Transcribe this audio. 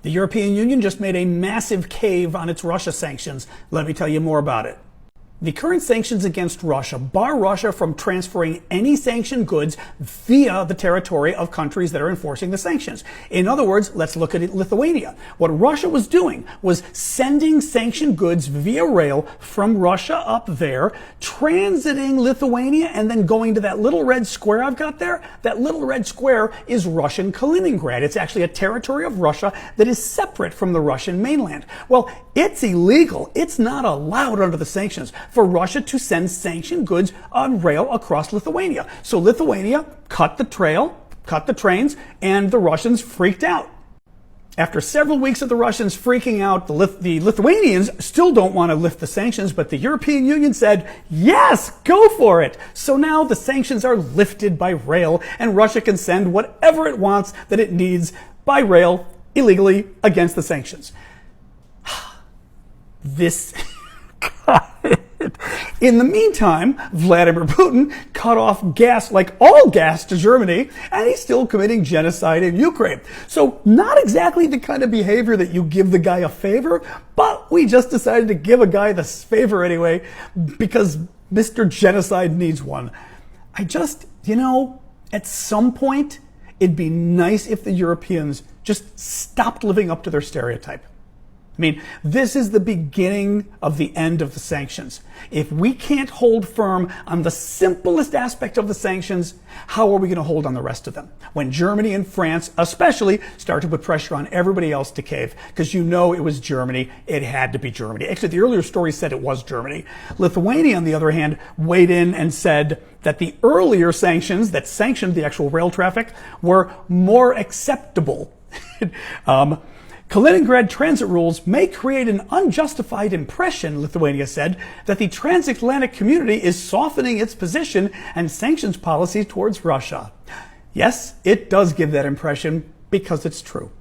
The European Union just made a massive cave on its Russia sanctions. Let me tell you more about it. The current sanctions against Russia bar Russia from transferring any sanctioned goods via the territory of countries that are enforcing the sanctions. In other words, let's look at Lithuania. What Russia was doing was sending sanctioned goods via rail from Russia up there, transiting Lithuania, and then going to that little red square I've got there. That little red square is Russian Kaliningrad. It's actually a territory of Russia that is separate from the Russian mainland. Well, it's illegal. It's not allowed under the sanctions for Russia to send sanctioned goods on rail across Lithuania. So Lithuania cut the trains, and the Russians freaked out. After several weeks of the Russians freaking out, the Lithuanians still don't want to lift the sanctions, but the European Union said, yes, go for it. So now the sanctions are lifted by rail, and Russia can send whatever it wants that it needs by rail illegally against the sanctions. This... In the meantime, Vladimir Putin cut off gas, like all gas, to Germany, and he's still committing genocide in Ukraine. So not exactly the kind of behavior that you give the guy a favor, but we just decided to give a guy the favor anyway because Mr. Genocide needs one. At some point, it'd be nice if the Europeans just stopped living up to their stereotype. I mean, this is the beginning of the end of the sanctions. If we can't hold firm on the simplest aspect of the sanctions, how are we going to hold on the rest of them? When Germany and France, especially, start to put pressure on everybody else to cave, because it was Germany, it had to be Germany. Actually, the earlier story said it was Germany. Lithuania, on the other hand, weighed in and said that the earlier sanctions that sanctioned the actual rail traffic were more acceptable. Kaliningrad transit rules may create an unjustified impression, Lithuania said, that the transatlantic community is softening its position and sanctions policy towards Russia. Yes, it does give that impression because it's true.